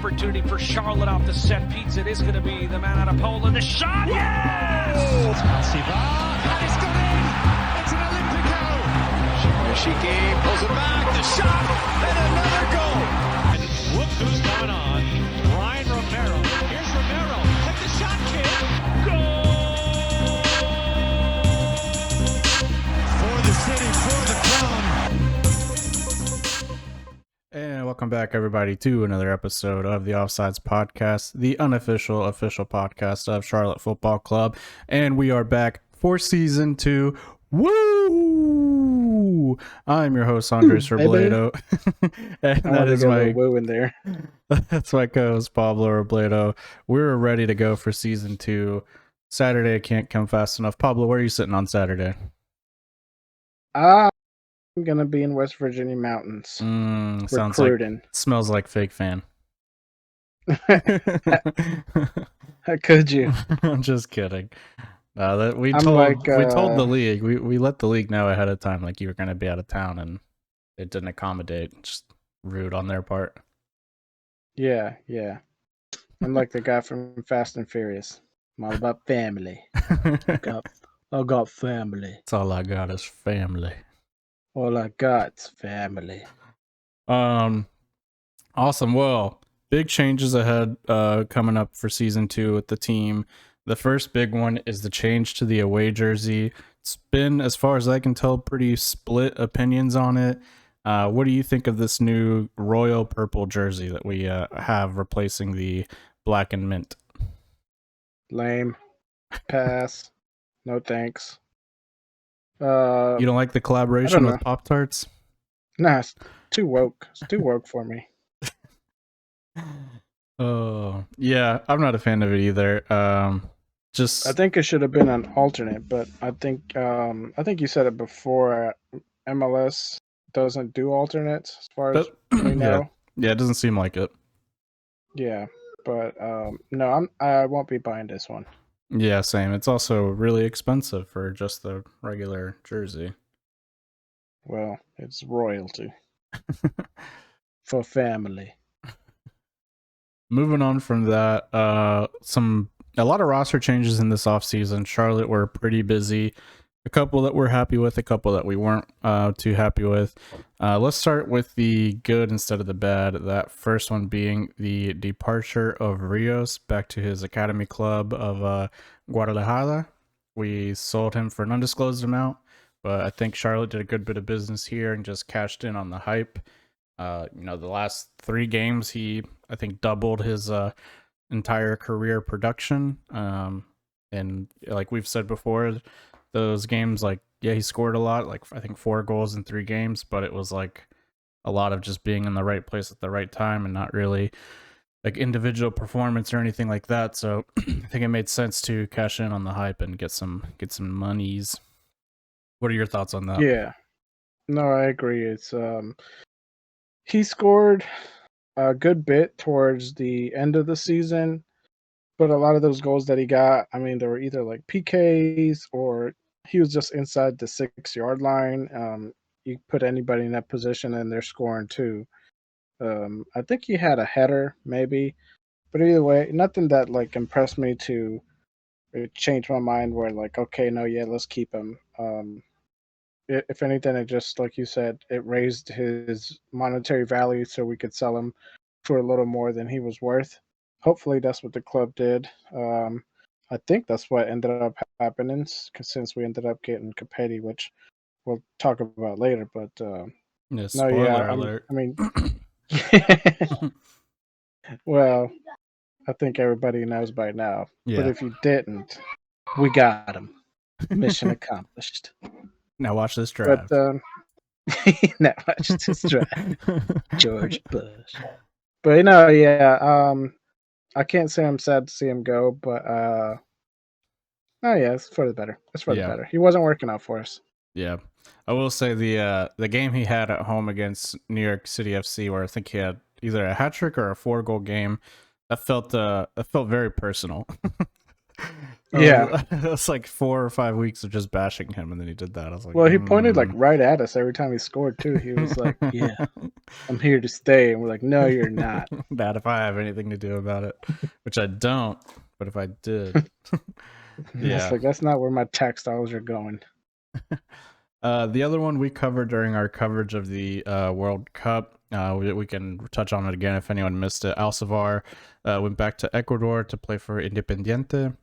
opportunity for Charlotte off the set piece. It is going to be the man out of Poland. The shot, yes! And it's gone in. It's an Olympico. Shiki pulls it back. The shot and another goal. And look who's coming on. Ryan Romero. Here's Romero. Hit the shot, kid. Goal! For the city, for the crown. And welcome back, everybody, to another episode of the Offsides Podcast, the unofficial, official podcast of Charlotte Football Club. And we are back for season 2. Woo! I'm your host, Andres Robledo. And that is my woo in there. That's my co-host, Pablo Robledo. We're ready to go for season 2. Saturday can't come fast enough. Pablo, where are you sitting on Saturday? I'm gonna be in West Virginia mountains. Sounds recruiting. like smells like fake fan. How could you? I'm just kidding. We I'm told like, we told the league. We let the league know ahead of time, like you were going to be out of town, and it didn't accommodate. Just rude on their part. Yeah. I'm like the guy from Fast and Furious. I'm all about family. I got family. That's all I got is family. All I got's family. Awesome. Well, big changes ahead coming up for season 2 with the team. The first big one is the change to the away jersey. It's been, as far as I can tell, pretty split opinions on it. What do you think of this new royal purple jersey that we have replacing the black and mint? Lame. Pass. No thanks. You don't like the collaboration with know. Pop-Tarts? Nah, it's too woke. It's too woke for me. Oh, yeah, I'm not a fan of it either. I think it should have been an alternate, but I think you said it before. MLS doesn't do alternates, as far as we know. Yeah, it doesn't seem like it. Yeah, but no, I won't be buying this one. Yeah, same. It's also really expensive for just the regular jersey. Well, it's royalty for family. Moving on from that, a lot of roster changes in this offseason. Charlotte were pretty busy. A couple that we're happy with, a couple that we weren't too happy with. Let's start with the good instead of the bad. That first one being the departure of Rios back to his academy club of Guadalajara. We sold him for an undisclosed amount, but I think Charlotte did a good bit of business here and just cashed in on the hype. The last 3 games, he, I think, doubled his entire career production. And like we've said before, those games, he scored a lot, I think 4 goals in 3 games, but it was like a lot of just being in the right place at the right time and not really like individual performance or anything like that. So I think it made sense to cash in on the hype and get some monies. What are your thoughts on that? Yeah, no, I agree. It's he scored a good bit towards the end of the season, but a lot of those goals that he got, I mean, they were either like PKs or he was just inside the 6-yard line. You put anybody in that position and they're scoring too. I think he had a header maybe, but either way, nothing that like impressed me to change my mind where like, okay, no, yeah, let's keep him. If anything, it just, like you said, it raised his monetary value so we could sell him for a little more than he was worth. Hopefully that's what the club did. I think that's what ended up happening, since we ended up getting Capetti, which we'll talk about later. But Spoiler alert. I mean, well, I think everybody knows by now. Yeah. But if you didn't, we got him. Mission accomplished. Now watch this drive. But now watch this drive. George Bush. But I can't say I'm sad to see him go, but it's for the better. It's for the better. He wasn't working out for us. Yeah, I will say the game he had at home against New York City FC, where I think he had either a hat trick or a 4-goal game, that felt very personal. Yeah. It's like 4 or 5 weeks of just bashing him, and then he did that. I was like, Well, he pointed like right at us every time he scored too. He was like, "Yeah, I'm here to stay," and we're like, "No, you're not." Bad if I have anything to do about it, which I don't. But if I did, It's yeah. like that's not where my tax dollars are going. The other one we covered during our coverage of the World Cup, we can touch on it again if anyone missed it. Alcivar went back to Ecuador to play for Independiente.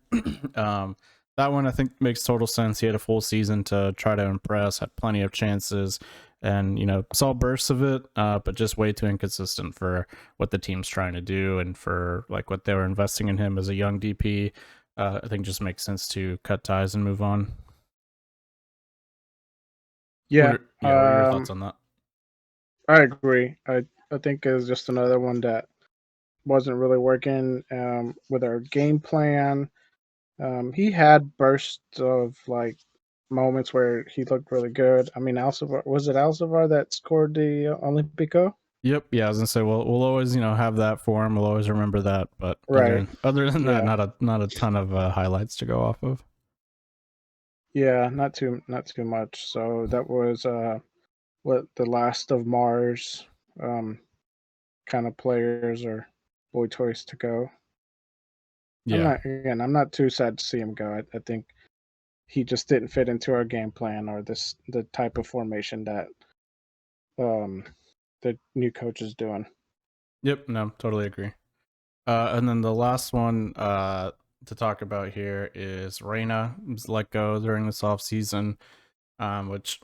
That one I think makes total sense. He had a full season to try to impress, had plenty of chances, and saw bursts of it, but just way too inconsistent for what the team's trying to do and for like what they were investing in him as a young DP. I think just makes sense to cut ties and move on. Yeah, What are your thoughts on that? I agree. I think it's just another one that wasn't really working with our game plan. He had bursts of like moments where he looked really good. I mean, Alcivar, was it Alcivar that scored the Olympico? Yep. Yeah, I was gonna say we'll always have that for him. We'll always remember that. But Right. other than that, Yeah. not a ton of highlights to go off of. Yeah, not too much. So that was what the last of Mars kind of players or boy toys to go. Yeah. I'm not too sad to see him go. I think he just didn't fit into our game plan or the type of formation that um the new coach is doing. Yep. No, totally agree. And then the last one to talk about here is Reina was let go during this off season, which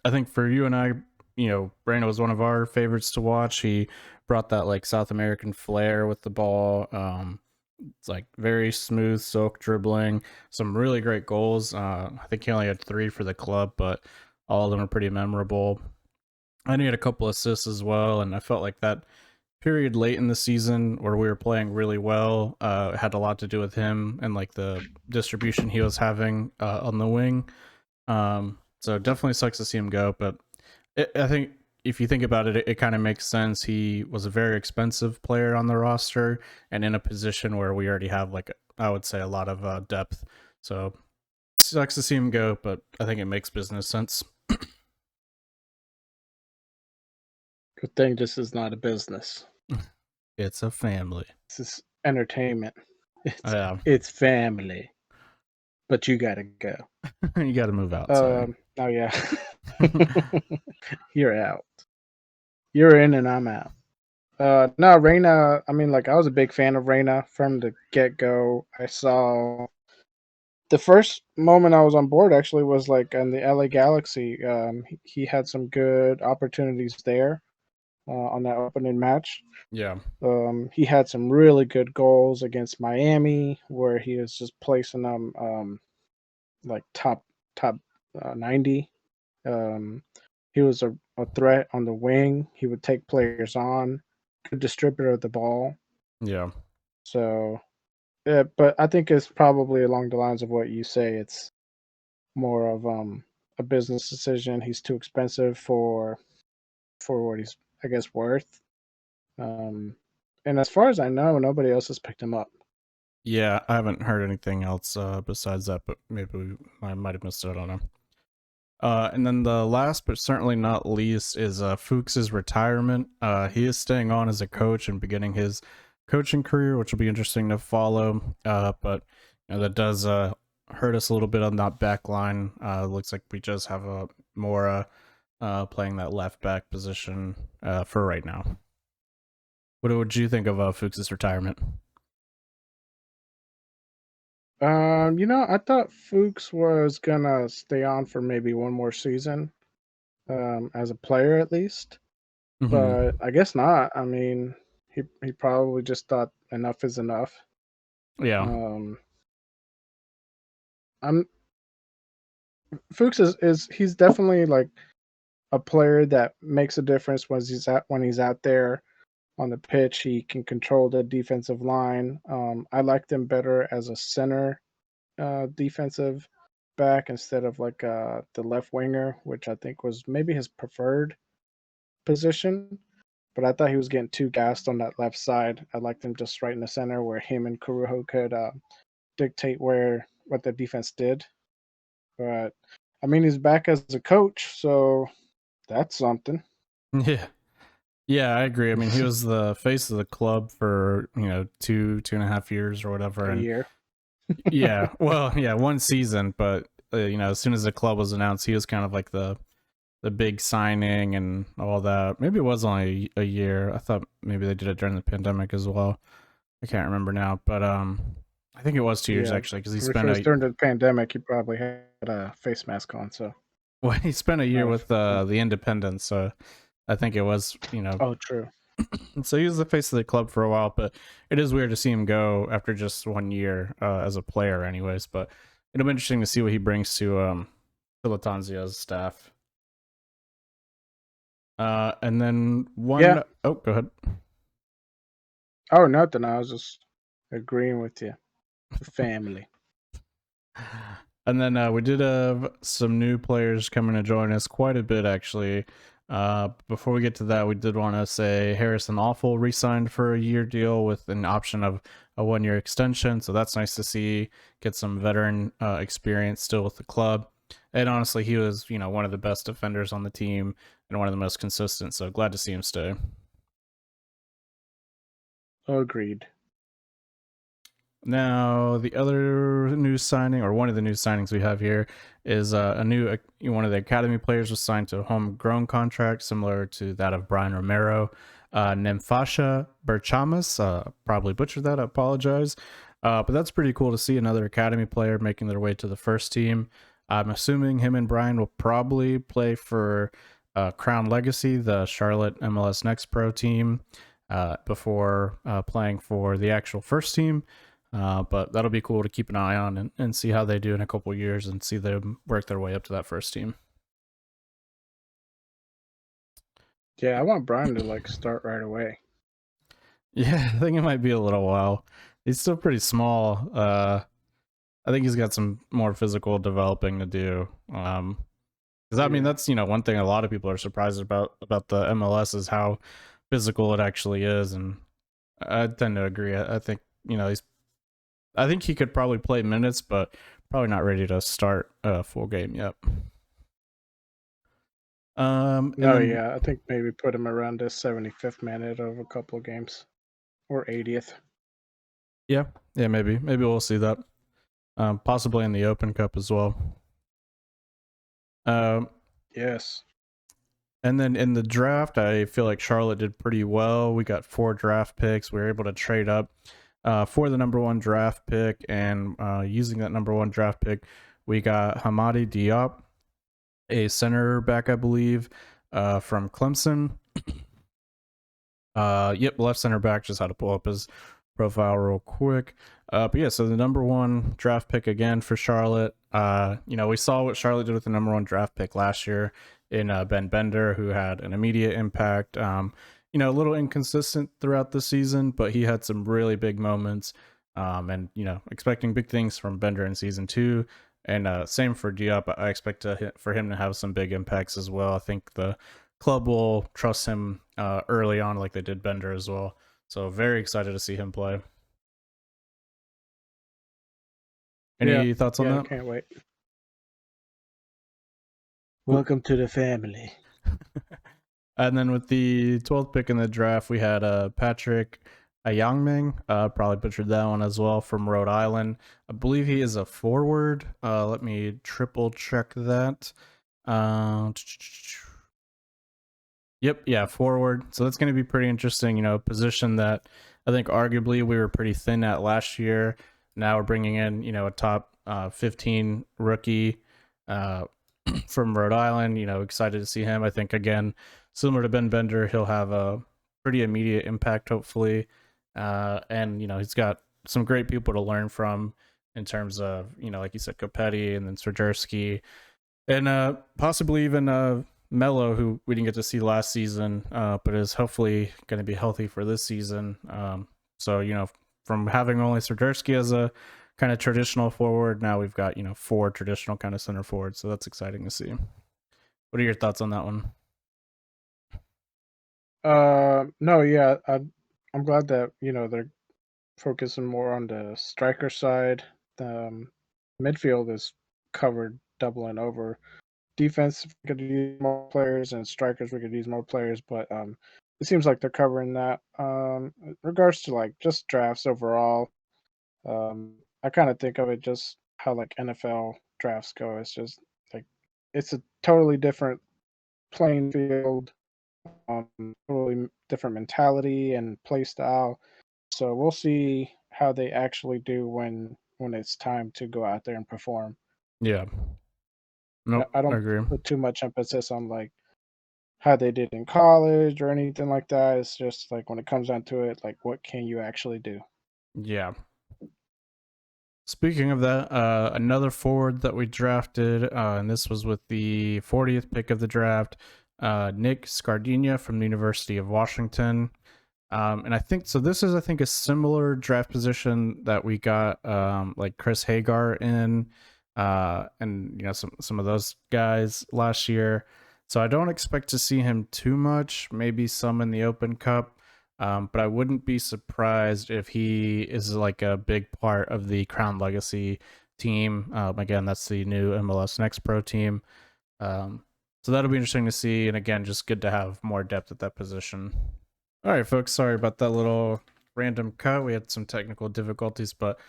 I think for you and I, Reina was one of our favorites to watch. He brought that like South American flair with the ball. It's like very smooth, silk dribbling, some really great goals. I think he only had 3 for the club, but all of them are pretty memorable. And he had a couple assists as well, and I felt like that period late in the season where we were playing really well had a lot to do with him and like the distribution he was having on the wing. So it definitely sucks to see him go, but I think if you think about it, it kind of makes sense. He was a very expensive player on the roster and in a position where we already have like I would say a lot of depth. So it sucks to see him go, but I think it makes business sense. Good thing this is not a business. It's a family. This is entertainment. Yeah. It's family. But you gotta go. You got to move out. Sorry. Oh yeah. You're out. You're in and I'm out. No, Reina, I mean, like, I was a big fan of Reina from the get go. I saw the first moment I was on board actually was like in the LA Galaxy. He had some good opportunities there on that opening match. Yeah. He had some really good goals against Miami where he was just placing them like top 90. He was a threat on the wing. He would take players on, good distributor of the ball. Yeah. So, yeah, but I think it's probably along the lines of what you say. It's more of a business decision. He's too expensive for what he's, I guess, worth. Um, and as far as I know, nobody else has picked him up. Yeah, I haven't heard anything else besides that, but maybe I might have missed it. I don't know. And then the last but certainly not least is Fuchs's retirement. He is staying on as a coach and beginning his coaching career, which will be interesting to follow. But that does hurt us a little bit on that back line. Looks like we just have a more playing that left back position for right now. What would you think of Fuchs's retirement? I thought Fuchs was gonna stay on for maybe one more season, as a player at least. But I guess not. I mean, he probably just thought enough is enough. Yeah. I'm Fuchs is he's definitely like a player that makes a difference when he's out there on the pitch. He can control the defensive line. I liked him better as a center defensive back instead of like the left winger, which I think was maybe his preferred position. But I thought he was getting too gassed on that left side. I liked him just right in the center where him and Kurujo could dictate what the defense did. But I mean, he's back as a coach, so that's something. Yeah. Yeah, I agree. I mean, he was the face of the club for, 2.5 years or whatever. A And year. yeah, well, yeah, one season, but as soon as the club was announced, he was kind of like the big signing and all that. Maybe it was only a year. I thought maybe they did it during the pandemic as well. I can't remember now, but I think it was 2 years Yeah, actually, because he if spent it was during the pandemic, he probably had a face mask on. So he spent a year not with the Independents, so I think it was oh, true. So he was the face of the club for a while, but it is weird to see him go after just 1 year as a player, anyways. But it'll be interesting to see what he brings to Latanzio's staff. And then Yeah. oh, go ahead. Oh, nothing. I was just agreeing with you. The family. And then we did have some new players coming to join us, quite a bit actually. Before we get to that, we did want to say Harrison Awful re-signed for a year deal with an option of a 1-year extension, so that's nice to see. Get some veteran experience still with the club, and honestly, he was one of the best defenders on the team and one of the most consistent. So glad to see him stay. Agreed. Now, the other new signing, or one of the new signings we have here, is a new one of the academy players was signed to a homegrown contract similar to that of Brian Romero. Nemfasha Berchamas, probably butchered that, I apologize. But that's pretty cool to see another academy player making their way to the first team. I'm assuming him and Brian will probably play for Crown Legacy, the Charlotte MLS Next Pro team, before playing for the actual first team. But that'll be cool to keep an eye on and see how they do in a couple years and see them work their way up to that first team. Yeah, I want Brian to start right away. Yeah, I think it might be a little while. He's still pretty small. I think he's got some more physical developing to do. Because I mean, that's one thing a lot of people are surprised about the MLS is how physical it actually is, and I tend to agree. I think I think he could probably play minutes, but probably not ready to start a full game yet. Yeah, I think maybe put him around the 75th minute of a couple of games, or 80th. Yeah, maybe we'll see that. Possibly in the Open Cup as well. Yes. And then in the draft, I feel like Charlotte did pretty well. We got 4 draft picks. We were able to trade up for the number 1 draft pick, and using that number 1 draft pick, we got Hamadi Diop, a center back, I believe, from Clemson. Yep, left center back. Just had to pull up his profile real quick. But yeah, so the number 1 draft pick again for Charlotte. We saw what Charlotte did with the number 1 draft pick last year in Ben Bender, who had an immediate impact. A little inconsistent throughout the season, but he had some really big moments. And expecting big things from Bender in season 2. And same for Diop. I expect for him to have some big impacts as well. I think the club will trust him early on, like they did Bender as well. So very excited to see him play. Any thoughts on that? I can't wait. Welcome to the family. And then with the 12th pick in the draft, we had Patrick Ayangmeng, probably butchered that one as well, from Rhode Island. I believe he is a forward. Let me triple check that. Yep, yeah, forward. So that's going to be pretty interesting. Position that I think arguably we were pretty thin at last year. Now we're bringing in, a top 15 rookie from Rhode Island. Excited to see him. I think, again, similar to Ben Bender, he'll have a pretty immediate impact, hopefully. And he's got some great people to learn from in terms of like you said, Kopetti and then Swiderski, and possibly even Mello, who we didn't get to see last season, but is hopefully going to be healthy for this season. So from having only Swiderski as a kind of traditional forward, now we've got 4 traditional kind of center forwards, so that's exciting to see. What are your thoughts on that one? No, yeah, I'm glad that they're focusing more on the striker side midfield is covered double and over. Defense, we could use more players, and strikers, we could use more players, but it seems like they're covering that. In regards to like just drafts overall, I kind of think of it just how like NFL drafts go. It's just like it's a totally different playing field, totally different mentality and play style. So we'll see how they actually do when it's time to go out there and perform. Yeah. Nope, I I don't agree. put too much emphasis on like how they did in college or anything like that. It's just like when it comes down to it, like what can you actually do? Yeah. Speaking of that, another forward that we drafted, and this was with the 40th pick of the draft, Nick Scardina from the University of Washington. And I think so. This is, I think, a similar draft position that we got, like Chris Hagar in, and some of those guys last year. So I don't expect to see him too much. Maybe some in the Open Cup, but I wouldn't be surprised if he is like a big part of the Crown Legacy team. Again, that's the new MLS Next Pro team. So that'll be interesting to see. And again, just good to have more depth at that position. All right, folks. Sorry about that little random cut. We had some technical difficulties, but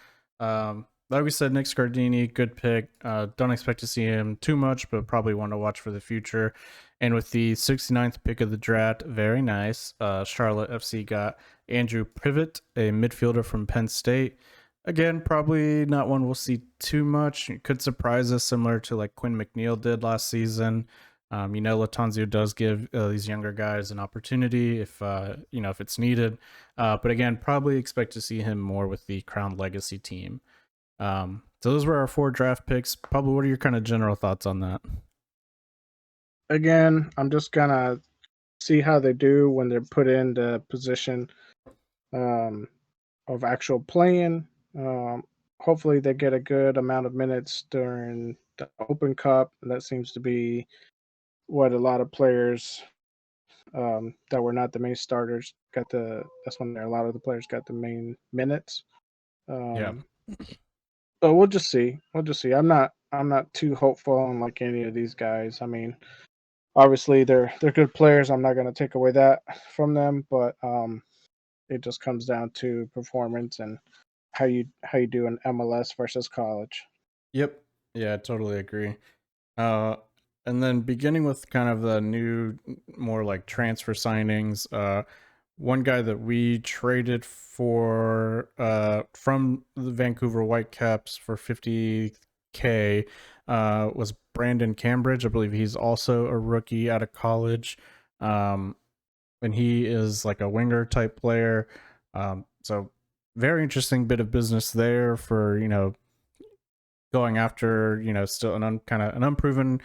like we said, Nick Scardini, good pick. Don't expect to see him too much, but probably one to watch for the future. And with the 69th pick of the draft, very nice. Charlotte FC got Andrew Privet, a midfielder from Penn State. Again, probably not one we'll see too much. It could surprise us, similar to like Quinn McNeil did last season. Latanzio does give these younger guys an opportunity if it's needed. But again, probably expect to see him more with the Crown Legacy team. So those were our 4 draft picks. Pablo, what are your kind of general thoughts on that? Again, I'm just gonna see how they do when they're put in the position of actual playing. Hopefully, they get a good amount of minutes during the Open Cup. That seems to be what a lot of players that were not the main starters got the. That's when a lot of the players got the main minutes. Yeah. But we'll just see. We'll just see. I'm not too hopeful on like any of these guys. I mean, obviously they're good players. I'm not going to take away that from them, but it just comes down to performance and how you do in MLS versus college. Yep. Yeah, I totally agree. And then beginning with kind of the new, more like transfer signings, one guy that we traded for from the Vancouver Whitecaps for $50K was Brandon Cambridge. I believe he's also a rookie out of college. And he is like a winger type player. So very interesting bit of business there for, going after, still an unproven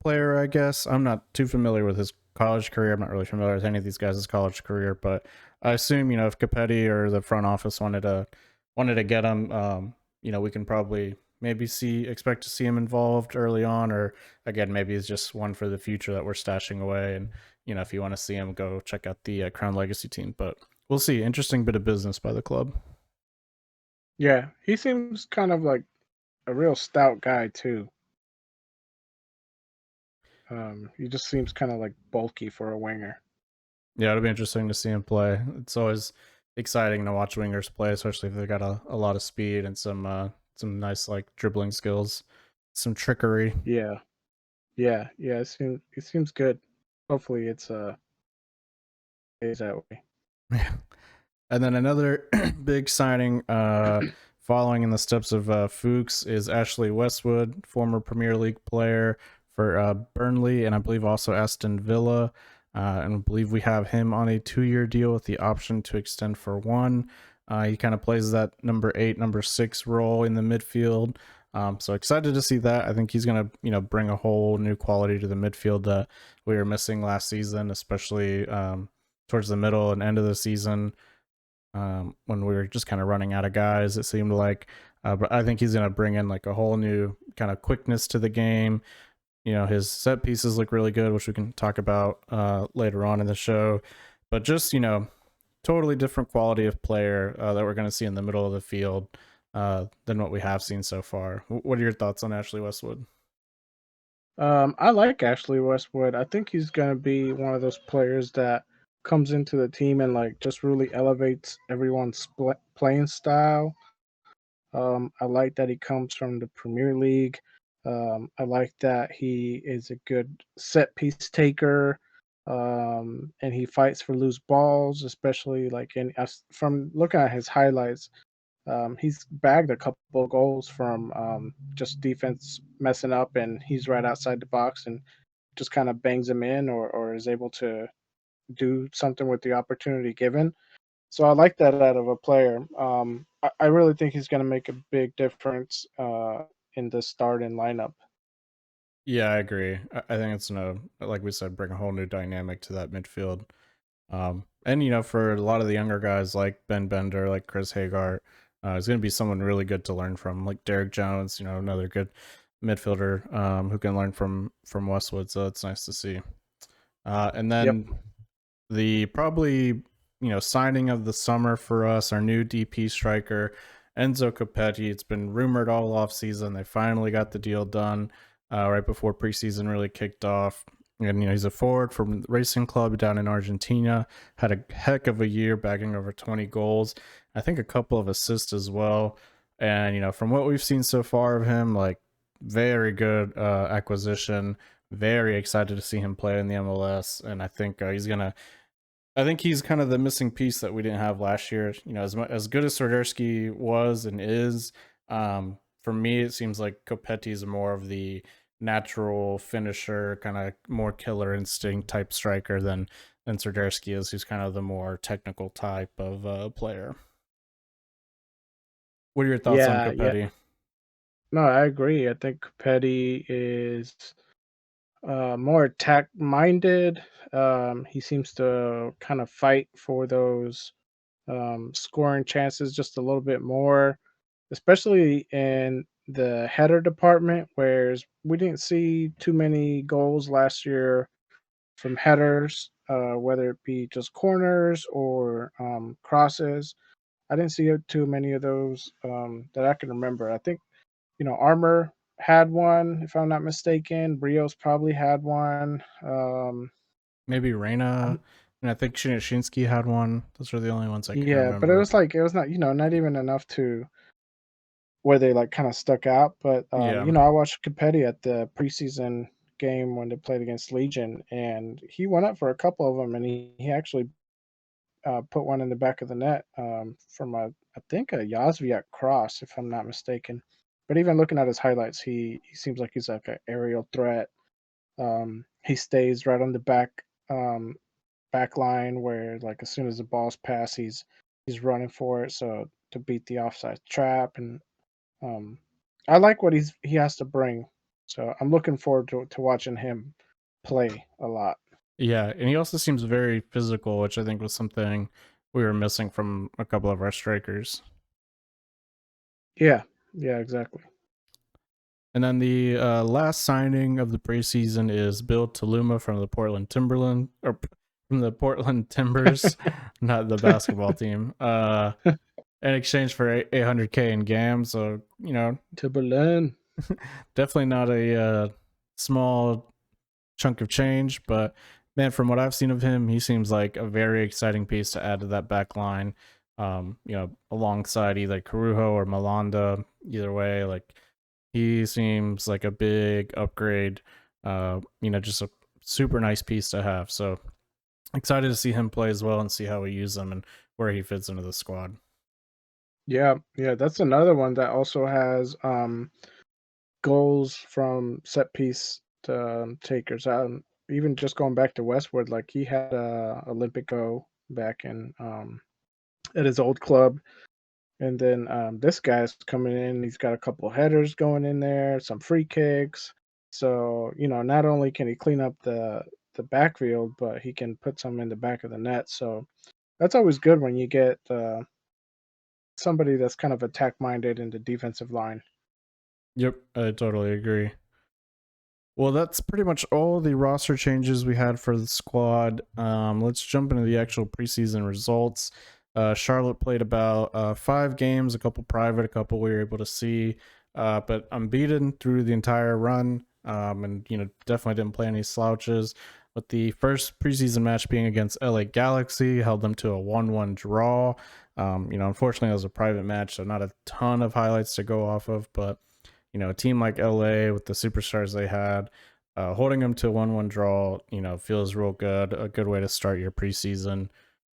player, I guess. I'm not too familiar with his college career. I'm not really familiar with any of these guys' college career, but I assume, if Capetti or the front office wanted to get him, we can probably maybe expect to see him involved early on, or again, maybe it's just one for the future that we're stashing away. And, if you want to see him, go check out the Crown Legacy team, but we'll see. Interesting bit of business by the club. Yeah, he seems kind of like a real stout guy too. He just seems kind of like bulky for a winger. Yeah, it'll be interesting to see him play. It's always exciting to watch wingers play, especially if they got a lot of speed and some nice like dribbling skills, some trickery. Yeah, yeah. It seems good. Hopefully, it's stays that way. And then another big signing, following in the steps of Fuchs, is Ashley Westwood, former Premier League player for Burnley, and I believe also Aston Villa. And I believe we have him on a 2-year deal with the option to extend for 1. He kind of plays that number 8, number 6 role in the midfield. So excited to see that. I think he's going to, bring a whole new quality to the midfield that we were missing last season, especially towards the middle and end of the season. When we were just kind of running out of guys, it seemed like. But I think he's going to bring in like a whole new kind of quickness to the game. His set pieces look really good, which we can talk about later on in the show. But just, totally different quality of player that we're going to see in the middle of the field. than what we have seen so far. What are your thoughts on Ashley Westwood? I like Ashley Westwood. I think he's gonna be one of those players that comes into the team and like just really elevates everyone's playing style. I like that he comes from the Premier League. I like that he is a good set piece taker, and he fights for loose balls, especially like from looking at his highlights. He's bagged a couple of goals from just defense messing up, and he's right outside the box and just kind of bangs them in, or is able to do something with the opportunity given. So I like that out of a player. I really think he's going to make a big difference in the starting lineup. Yeah, I agree. I think it's gonna, like we said, bring a whole new dynamic to that midfield. And for a lot of the younger guys like Ben Bender, like Chris Hagar, is going to be someone really good to learn from, like Derek Jones, another good midfielder who can learn from Westwood. So it's nice to see. And Yep. then the probably signing of the summer for us, our new DP striker Enzo Copetti. It's been rumored all off season. They finally got the deal done right before preseason really kicked off. And he's a forward from Racing Club down in Argentina. Had a heck of a year, bagging over 20 goals. I think a couple of assists as well. And from what we've seen so far of him, like very good acquisition. Very excited to see him play in the MLS, and I think he's kind of the missing piece that we didn't have last year. As good as Swiderski was and is, for me, it seems like Copetti is more of the natural finisher, kind of more killer instinct type striker than Swiderski is, who's kind of the more technical type of player. What are your thoughts on Yeah, yeah. Copetti? No, I agree. I think Petty is more attack minded. He seems to kind of fight for those scoring chances just a little bit more, especially in the header department, whereas we didn't see too many goals last year from headers, whether it be just corners or crosses. I didn't see too many of those that I can remember. I think Armour had one, if I'm not mistaken. Brios probably had one. Maybe Reina, I'm- and I think Shinsky had one. Those are the only ones I can yeah, but it remember. was like it was not even enough to where they like kind of stuck out. But Yeah, I watched Capetti at the preseason game when they played against Legion, and he went up for a couple of them, and he actually put one in the back of the net from I think a Yazviak cross, if I'm not mistaken. But even looking at his highlights, he seems like he's like an aerial threat. He stays right on the um, back line where like as soon as the ball's passed, he's running for it. So to beat the offside trap, and um, I like what he has to bring. So I'm looking forward to watching him play a lot. yeah, and he also seems very physical, which I think was something we were missing from a couple of our strikers. Yeah, yeah, exactly. And then the last signing of the preseason is Bill Taluma from the Portland Timberland, or from the Portland Timbers, not the basketball team. In exchange for 800K in GAM, so Timberland. definitely not a small chunk of change, but man, from what I've seen of him, he seems like a very exciting piece to add to that back line. Alongside either Carujo or Malanda, either way, like he seems like a big upgrade. Just a super nice piece to have. So excited to see him play as well and see how we use him and where he fits into the squad. Yeah, yeah, that's another one that also has goals from set piece takers. Even just going back to Westwood, like he had Olympico back in at his old club, and then this guy's coming in. He's got a couple headers going in there, some free kicks. So not only can he clean up the backfield, but he can put some in the back of the net. So that's always good when you get somebody that's kind of attack minded in the defensive line. Yep, I totally agree. Well, that's pretty much all the roster changes we had for the squad. Let's jump into the actual preseason results. Charlotte played about 5 games, a couple private, a couple we were able to see, but unbeaten through the entire run. And definitely didn't play any slouches. But the first preseason match being against LA Galaxy held them to a 1-1 draw. Unfortunately, it was a private match, so not a ton of highlights to go off of. But a team like LA with the superstars they had, holding them to a 1-1 draw, feels real good. A good way to start your preseason.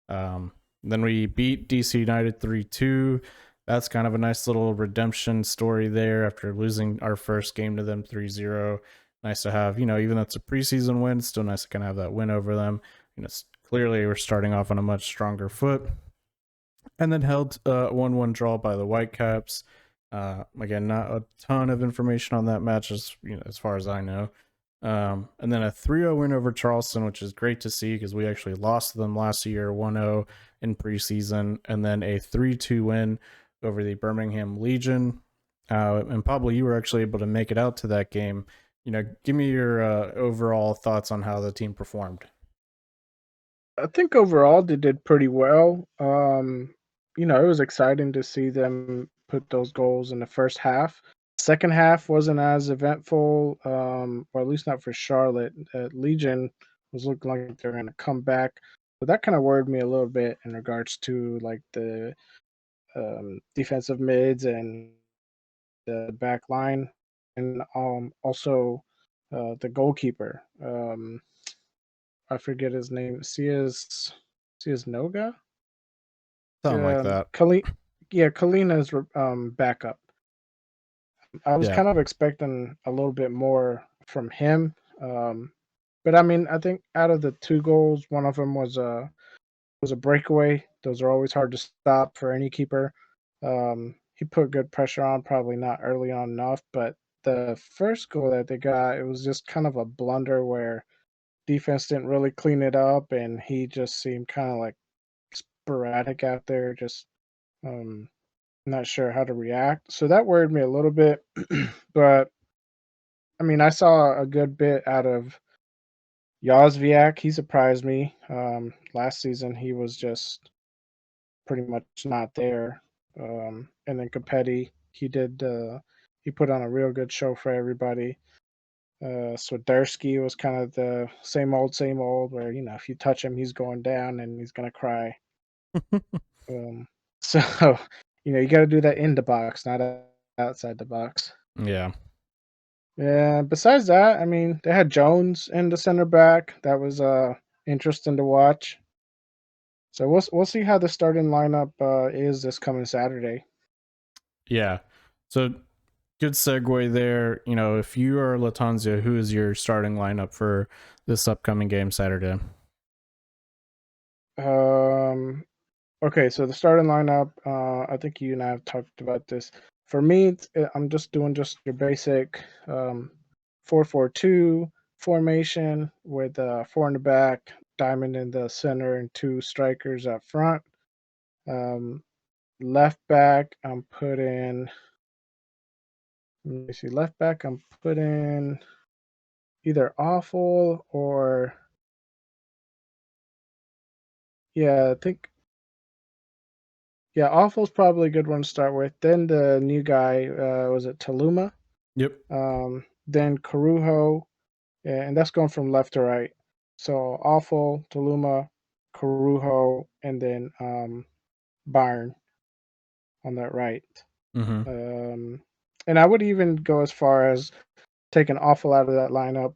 Then we beat DC United 3-2. That's kind of a nice little redemption story there after losing our first game to them 3-0. Nice to have, even though it's a preseason win, it's still nice to kind of have that win over them. Clearly we're starting off on a much stronger foot. And then held a 1-1 draw by the Whitecaps. Again, not a ton of information on that match as far as I know. And then a 3-0 win over Charleston, which is great to see because we actually lost to them last year 1-0 in preseason, and then a 3-2 win over the Birmingham Legion. And Pablo, you were actually able to make it out to that game. Give me your overall thoughts on how the team performed. I think overall they did pretty well. It was exciting to see them put those goals in the first half. Second half wasn't as eventful, or at least not for Charlotte. Legion was looking like they're going to come back, but that kind of worried me a little bit in regards to like the defensive mids and the back line, and also the goalkeeper. I forget his name. Sias Noga. Something like that. Kalina's backup. I was Yeah. kind of expecting a little bit more from him. But I mean, I think out of the 2 goals, one of them was a breakaway. Those are always hard to stop for any keeper. He put good pressure on, probably not early on enough, but the first goal that they got, it was just kind of a blunder where defense didn't really clean it up, and he just seemed kind of like sporadic out there, just um, not sure how to react. So that worried me a little bit. But I mean, I saw a good bit out of Yazviak. He surprised me. Last season, he was just pretty much not there. And then Capetti, he put on a real good show for everybody. Swiderski was kind of the same old, where if you touch him, he's going down and he's gonna cry. So you got to do that in the box, not outside the box. Yeah. Yeah. Besides that, I mean, they had Jones in the center back. That was interesting to watch. So we'll see how the starting lineup is this coming Saturday. Yeah. So good segue there. If you are Latanzia, who is your starting lineup for this upcoming game Saturday? Okay, so the starting lineup, I think you and I have talked about this. For me, I'm just doing your basic 4-4-2 formation with 4 in the back, diamond in the center, and 2 strikers up front. Left back, I'm putting. Let me see. Left back, I'm putting either Awful or I think. Yeah, Awful's probably a good one to start with. Then the new guy, was it Taluma? Yep. Then Carujo, and that's going from left to right. So Awful, Taluma, Carujo, and then Byron on that right. Mm-hmm. And I would even go as far as taking Awful out of that lineup,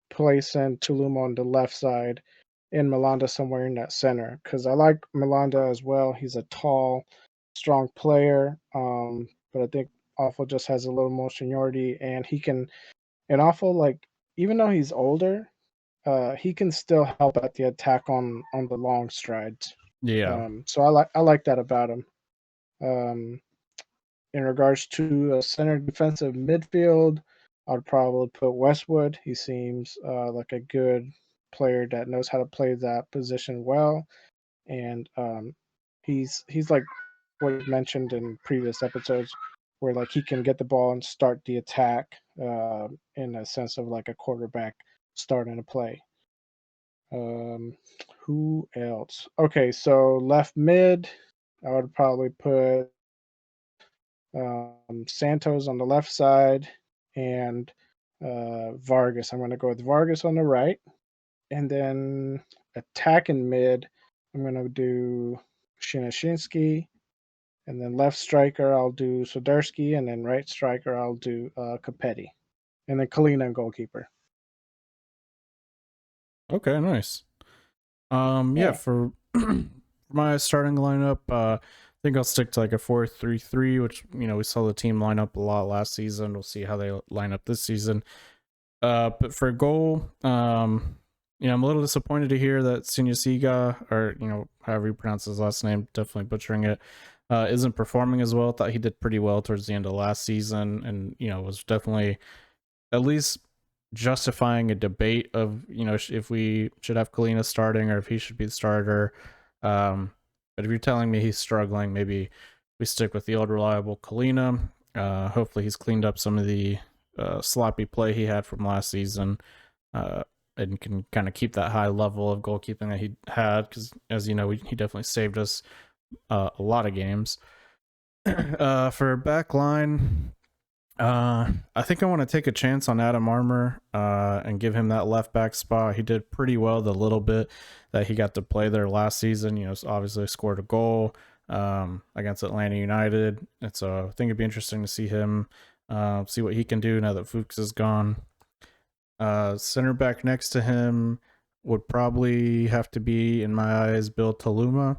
placing Tuluma on the left side, and Melanda somewhere in that center. Because I like Melanda as well. He's a tall, strong player. But I think Awful just has a little more seniority, and he can. And Awful, like, even though he's older, he can still help at the attack on the long strides. Yeah. So I like that about him. Um, in regards to a center defensive midfield, I'd probably put Westwood. He seems like a good player that knows how to play that position well, and he's like what you mentioned in previous episodes, where like he can get the ball and start the attack in a sense of like a quarterback starting a play. Who else? Okay, so left mid, I would probably put Santos on the left side and Vargas. I'm going to go with Vargas on the right. And then attacking mid, I'm going to do Shinashinsky. And then left striker, I'll do Soderski. And then right striker, I'll do Capetti. And then Kalina and goalkeeper. Okay, nice. Yeah, Yeah. for my starting lineup, I think I'll stick to like a 4-3-3, which we saw the team line up a lot last season. We'll see how they line up this season. But for goal, I'm a little disappointed to hear that Sinyasiga, or however you pronounce his last name, definitely butchering it, isn't performing as well. Thought he did pretty well towards the end of last season, and was definitely at least justifying a debate of if we should have Kalina starting or if he should be the starter. But if you're telling me he's struggling, maybe we stick with the old reliable Kalina. Hopefully he's cleaned up some of the sloppy play he had from last season, and can kind of keep that high level of goalkeeping that he had, because as you know, he definitely saved us a lot of games. For back line, I think I want to take a chance on Adam Armour and give him that left back spot. He did pretty well the little bit that he got to play there last season. Obviously scored a goal against Atlanta United, and so I think it'd be interesting to see him, see what he can do now that Fuchs is gone. Center back next to him would probably have to be, in my eyes, Bill Taluma.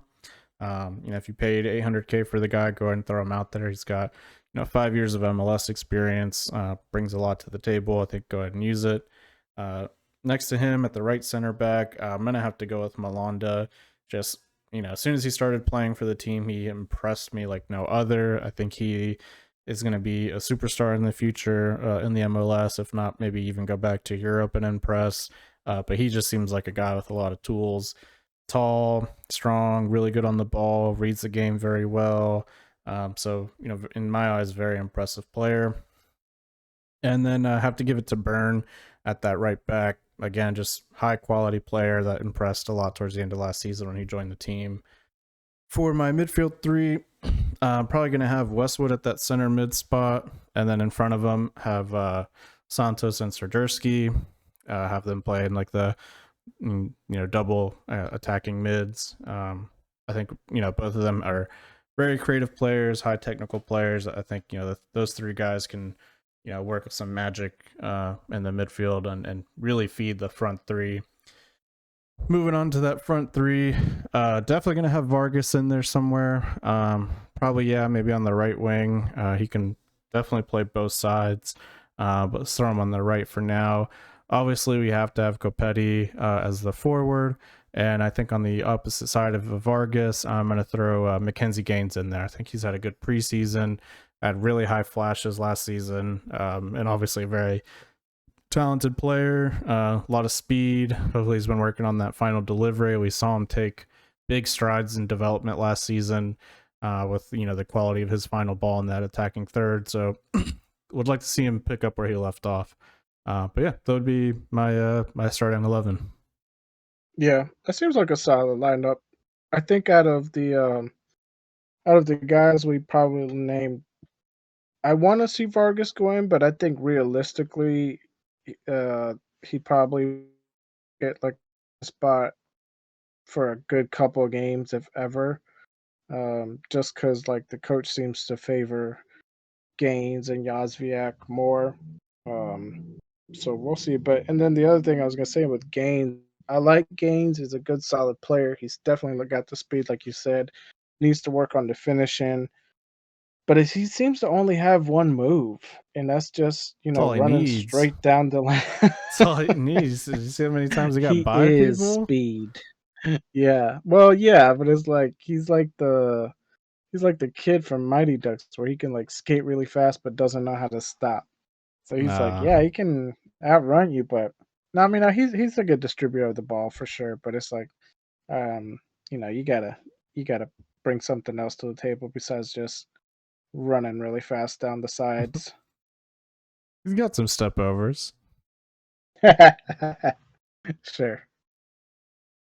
If you paid $800K for the guy, go ahead and throw him out there. He's got 5 years of MLS experience, brings a lot to the table. I think go ahead and use it. Next to him at the right center back, I'm going to have to go with Malanda. Just, as soon as he started playing for the team, he impressed me like no other. I think he is going to be a superstar in the future in the MLS, if not maybe even go back to Europe and impress. But he just seems like a guy with a lot of tools. Tall, strong, really good on the ball, reads the game very well. So, in my eyes, very impressive player. And then I have to give it to Byrne at that right back. Again, just high quality player that impressed a lot towards the end of last season when he joined the team. For my midfield three, I'm probably going to have Westwood at that center mid spot. And then in front of him, have Santos and Serdersky. Have them play in like the double attacking mids. I think both of them are very creative players, high technical players. I think those three guys can work with some magic in the midfield and really feed the front three. Moving on to that front three, definitely gonna have Vargas in there somewhere. Probably maybe on the right wing. He can definitely play both sides, but let's throw him on the right for now. Obviously, we have to have Copetti as the forward, and I think on the opposite side of Vargas, I'm going to throw Mackenzie Gaines in there. I think he's had a good preseason, had really high flashes last season, and obviously a very talented player, a lot of speed. Hopefully he's been working on that final delivery. We saw him take big strides in development last season with the quality of his final ball in that attacking third. So would like to see him pick up where he left off. But yeah, that would be my starting 11. Yeah, that seems like a solid lineup. I think out of the guys we probably named, I want to see Vargas go in, but I think realistically, he'd probably get like a spot for a good couple of games, if ever. Just because like the coach seems to favor Gaines and Yazviak more. So we'll see. But and then the other thing I was gonna say with Gaines, I like Gaines. He's a good, solid player. He's definitely got the speed, like you said. Needs to work on the finishing. But he seems to only have one move, and that's just That's all he running needs. straight down the line. That's all he needs. Did you see how many times he got He by is people? speed. Yeah. Well, yeah, but it's like he's like the kid from Mighty Ducks where he can like skate really fast but doesn't know how to stop. So he's like, Nah. yeah, he can outrun you, but no, I mean, he's a good distributor of the ball for sure. But it's like, um, you gotta bring something else to the table besides just running really fast down the sides. He's got some step overs. Sure.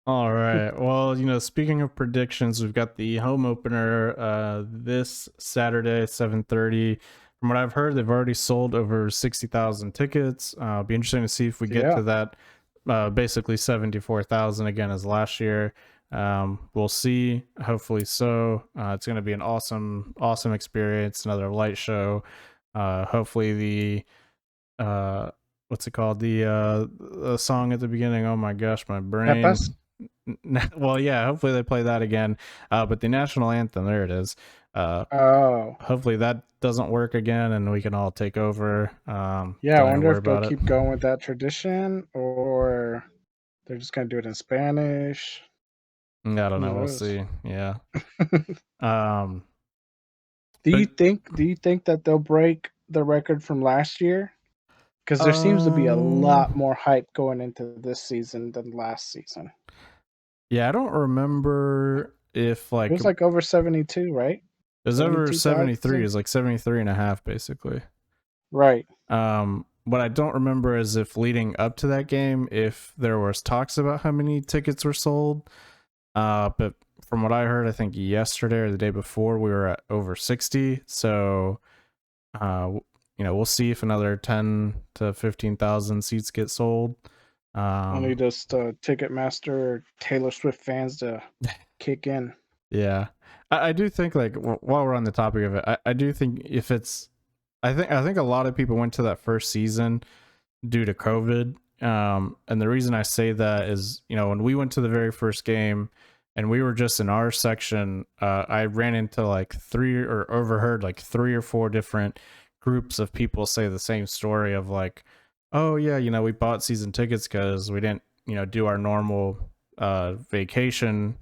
All right. Well, speaking of predictions, we've got the home opener this Saturday, 7:30. From what I've heard, they've already sold over 60,000 tickets. It'll be interesting to see if we get Yeah. to that, basically 74,000 again as last year. We'll see. Hopefully so. It's going to be an awesome, awesome experience. Another light show. Hopefully what's it called? The song at the beginning. Oh my gosh, my brain. Pepas? Well, yeah, hopefully they play that again. But the national anthem, there it is. Oh. Hopefully that doesn't work again and we can all take over. Yeah, I Don't even wonder worry if they'll about it. keep going with that tradition or they're just gonna do it in Spanish. I don't Who know. We'll knows? see. Yeah. Um, Do you but think that they'll break the record from last year? Because there seems to be a lot um, more hype going into this season than last season. yeah, I don't remember if It like was like over 72, right? it was over 73. 72,000? It's like 73 and a half basically. Right. What I don't remember is if leading up to that game, if there was talks about how many tickets were sold. But from what I heard, I think yesterday or the day before, we were at over 60. So, we'll see if another 10 to 15,000 seats get sold. Only just Ticketmaster or Taylor Swift fans to kick in. Yeah, I do think like while we're on the topic of it, I do think if it's, I think a lot of people went to that first season due to COVID. And the reason I say that is, when we went to the very first game and we were just in our section, I ran into like overheard like 3 or 4 different groups of people say the same story of like, oh yeah, we bought season tickets because we didn't, do our normal vacation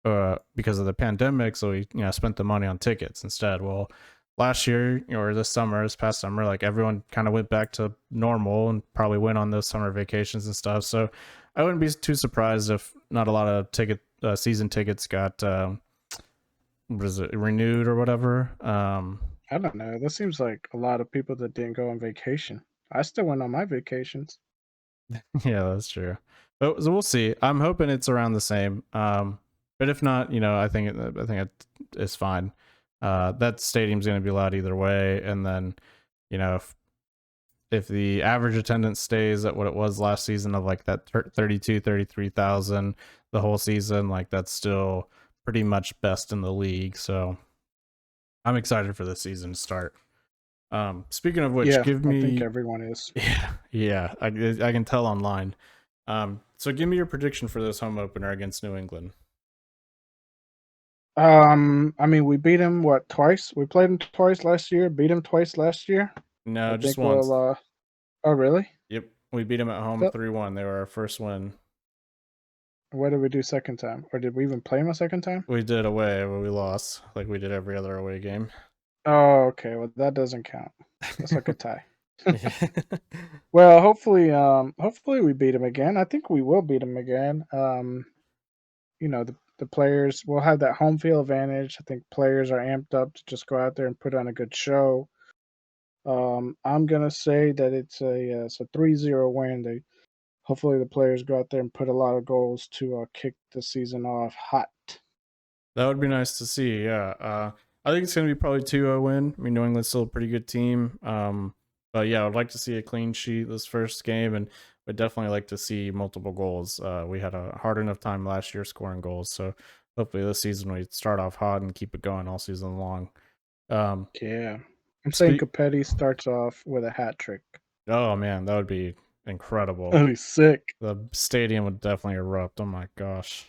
because of the pandemic. So we, spent the money on tickets instead. Well, last year or this past summer, like everyone kind of went back to normal and probably went on those summer vacations and stuff. So I wouldn't be too surprised if not a lot of season tickets got renewed or whatever. I don't know. That seems like a lot of people that didn't go on vacation. I still went on my vacations. Yeah, that's true. But so we'll see. I'm hoping it's around the same. But if not, I think it's fine. That stadium's going to be loud either way. And then, if the average attendance stays at what it was last season of like that 33,000 the whole season, like that's still pretty much best in the league. So I'm excited for this season to start. Speaking of which, Yeah, give I think me, everyone is. yeah, I can tell online. So give me your prediction for this home opener against New England. I mean, we beat him twice? We played him twice last year. Beat him twice last year. No, I just think once. we'll. Oh, really? Yep, we beat them at home 3-1. They were our first win. What did we do second time? Or did we even play him a second time? We did away, but we lost, like we did every other away game. Oh, okay. Well, that doesn't count. That's like a tie. Well, hopefully we beat him again. I think we will beat him again. The players will have that home field advantage. I think players are amped up to just go out there and put on a good show. I'm gonna say that it's a 3-0 win. Hopefully the players go out there and put a lot of goals to kick the season off hot. That would be nice to see. Yeah. I think it's going to be probably 2-0 win. I mean, New England's still a pretty good team. But yeah, I'd like to see a clean sheet this first game, and would definitely like to see multiple goals. We had a hard enough time last year scoring goals, so hopefully this season we start off hot and keep it going all season long. Yeah. I'm saying Capetti starts off with a hat trick. Oh man, that would be incredible. That'd be sick. The stadium would definitely erupt. Oh my gosh.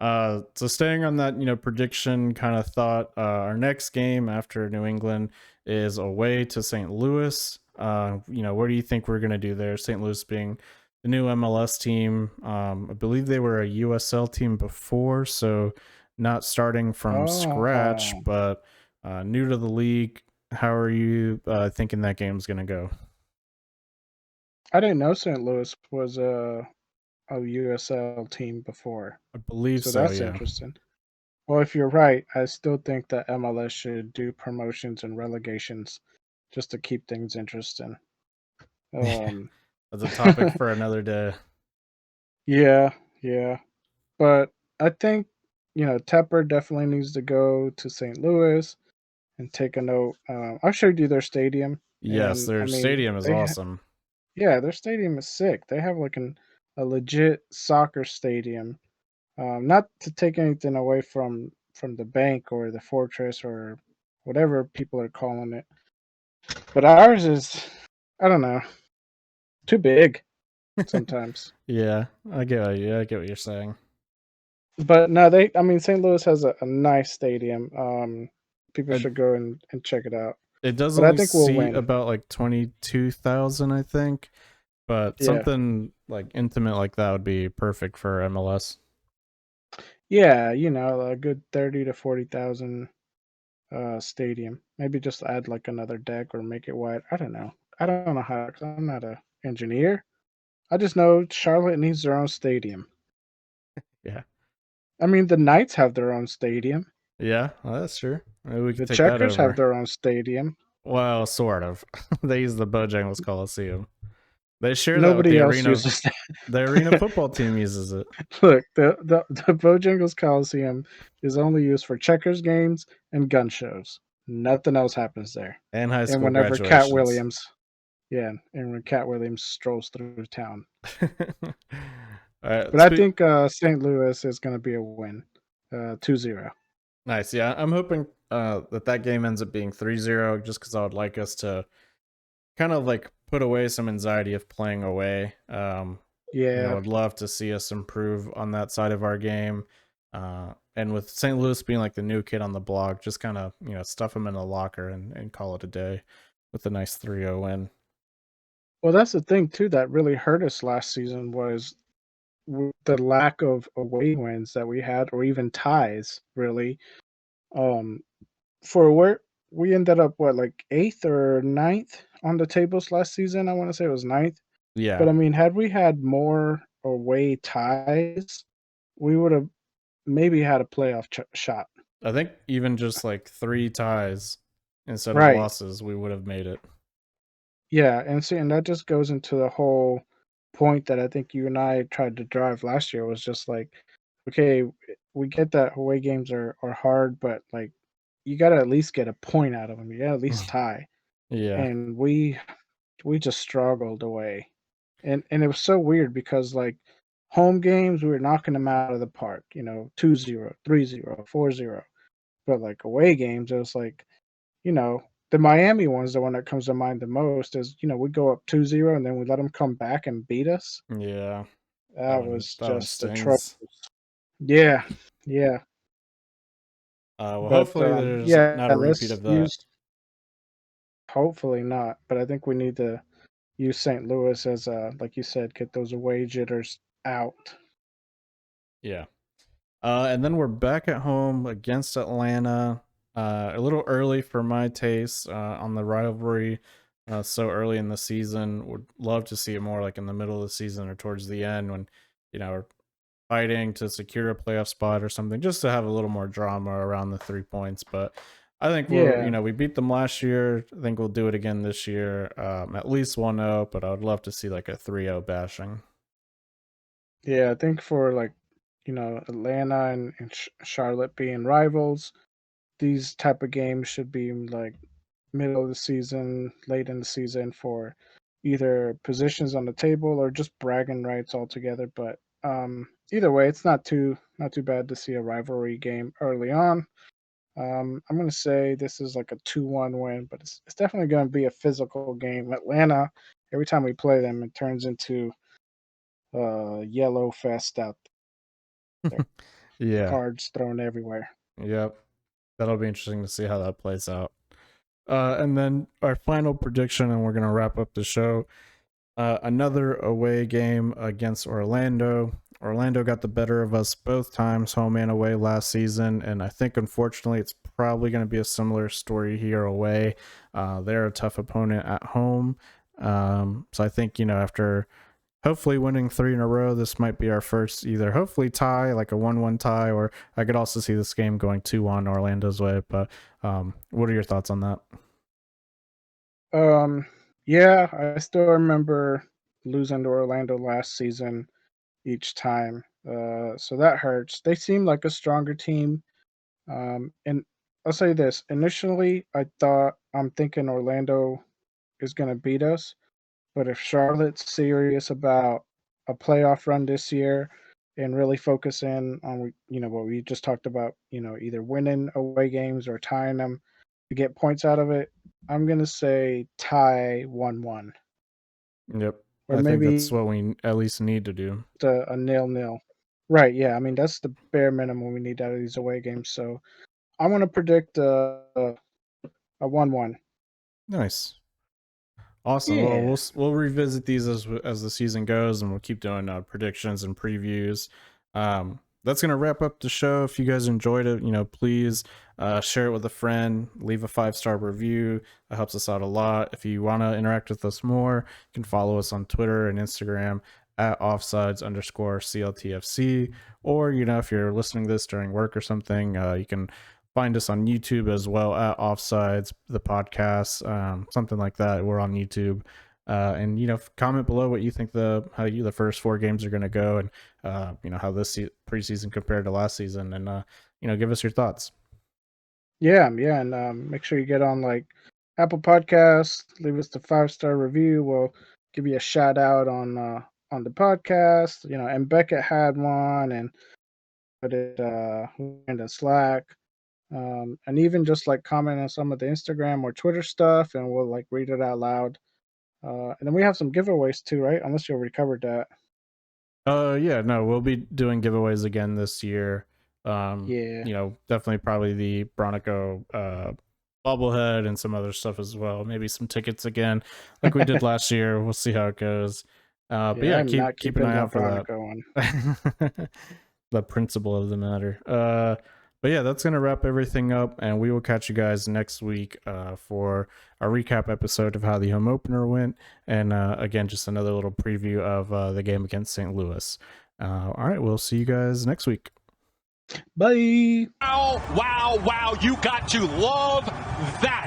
So staying on that, prediction kind of thought, our next game after New England is away to St. Louis. Where do you think we're going to do there? St. Louis being the new MLS team. I believe they were a USL team before, so not starting from scratch, but new to the league. How are you thinking that game's going to go? I didn't know St. Louis was a USL team before. I believe so. That's yeah. interesting. Well, if you're right, I still think that MLS should do promotions and relegations just to keep things interesting. That's a topic for another day. Yeah. But I think Tepper definitely needs to go to St. Louis and take a note. I showed you their stadium, Yes, and I their mean stadium is awesome. yeah, their stadium is sick. They have like a legit soccer stadium. Not to take anything away from the bank or the fortress or whatever people are calling it, but ours is, I don't know, too big sometimes. Yeah, I get what you're saying. But no, I mean, St. Louis has a nice stadium. People It, should go and check it out. it does But I only think we'll seat win. about like 22,000, I think, but Yeah. something like intimate like that would be perfect for MLS. Yeah, a good 30 to 40,000 stadium. Maybe just add like another deck or make it wide. I don't know. I don't know how, 'cause I'm not a engineer. I just know Charlotte needs their own stadium. Yeah. I mean, the Knights have their own stadium. Yeah, well, that's true. Maybe we could The take that Checkers have over. their own stadium. Well, sort of. They use the Bojangles Coliseum. They share that with Nobody else uses that. the arena football team uses it. Look, the Bojangles Coliseum is only used for checkers games and gun shows. Nothing else happens there. And high And school whenever Cat graduations. Williams, yeah, and when Cat Williams strolls through town. All right, But I think St. Louis is going to be a win, 2-0. nice. Yeah, I'm hoping that game ends up being 3-0 just because I would like us to kind of like put away some anxiety of playing away. Yeah. I'd love to see us improve on that side of our game. And with St. Louis being like the new kid on the block, just kind of, stuff them in the locker and call it a day with a nice 3-0 win. Well, that's the thing too that really hurt us last season was the lack of away wins that we had, or even ties, really. Um, for where we ended up, what, like eighth or ninth on the tables last season? I want to say it was ninth. Yeah. But I mean, had we had more away ties, we would have maybe had a playoff shot. I think even just like 3 ties instead of Right. losses, we would have made it. Yeah, and see, and that just goes into the whole point that I think you and I tried to drive last year was just like, okay, we get that away games are hard, but like you got to at least get a point out of them. You got to at least tie. Yeah. And we just struggled away. And it was so weird because like home games we were knocking them out of the park, 2-0, 3-0, 4-0. But like away games it was like, you know, the Miami one's the one that comes to mind the most is, we go up 2-0 and then we let them come back and beat us. Yeah. That was That one just atrocious. stings. Yeah, yeah. Well, But hopefully there's yeah, not a repeat let's of that. use. Hopefully not, but I think we need to use St. Louis as like you said, get those away jitters out. Yeah. And then we're back at home against Atlanta. A little early for my taste on the rivalry. So early in the season, would love to see it more like in the middle of the season or towards the end when we're fighting to secure a playoff spot or something, just to have a little more drama around the 3 points. But I think Yeah. we beat them last year. I think we'll do it again this year. At least 1-0, but I would love to see like a 3-0 bashing. Yeah, I think for like, Atlanta and Charlotte being rivals, these type of games should be like middle of the season, late in the season for either positions on the table or just bragging rights altogether. But either way, it's not too bad to see a rivalry game early on. I'm gonna say this is like a 2-1 win, but it's definitely gonna be a physical game. Atlanta, every time we play them, it turns into yellow fest out there. Yeah. Cards thrown everywhere. Yep. That'll be interesting to see how that plays out. And then our final prediction, and we're going to wrap up the show. Another away game against Orlando. Orlando got the better of us both times, home and away, last season. And I think, unfortunately, it's probably going to be a similar story here away. They're a tough opponent at home. So I think, after hopefully winning 3 in a row, this might be our first either hopefully tie, like a 1-1 tie, or I could also see this game going 2-1 Orlando's way. But what are your thoughts on that? Yeah, I still remember losing to Orlando last season each time. So that hurts. They seem like a stronger team. And I'll say this: initially, I'm thinking Orlando is going to beat us, but if Charlotte's serious about a playoff run this year and really focus in on what we just talked about, either winning away games or tying them to get points out of it, I'm going to say tie 1-1 Yep. or I think that's maybe what we at least need to do. a 0-0. Right, yeah. I mean, that's the bare minimum we need out of these away games. So I want to predict a 1-1. Nice. Awesome. Well, Yeah. we'll revisit these as the season goes, and we'll keep doing predictions and previews. That's gonna wrap up the show. If you guys enjoyed it, please share it with a friend. Leave a 5-star review. That helps us out a lot. If you want to interact with us more, you can follow us on Twitter and Instagram at offsides_CLTFC. Or if you're listening to this during work or something, you can find us on YouTube as well at Offsides, the podcast, something like that. We're on YouTube. And comment below what you think the first 4 games are going to go, and how this preseason compared to last season, and give us your thoughts. Yeah, and make sure you get on like Apple Podcasts, leave us the 5-star review. We'll give you a shout out on the podcast. And Beckett had one, and put it in the Slack. And even just like comment on some of the Instagram or Twitter stuff, and we'll like read it out loud. And then we have some giveaways too, right? Unless you already covered that. Yeah, no, we'll be doing giveaways again this year. Yeah. Definitely probably the Bronico bobblehead and some other stuff as well. Maybe some tickets again, like we did last year. We'll see how it goes. But yeah, keep an eye out for that. One. The principle of the matter. But yeah, that's gonna wrap everything up, and we will catch you guys next week for a recap episode of how the home opener went, and again, just another little preview of the game against St. Louis. All right, we'll see you guys next week. Bye. Wow, wow, wow. You got to love that.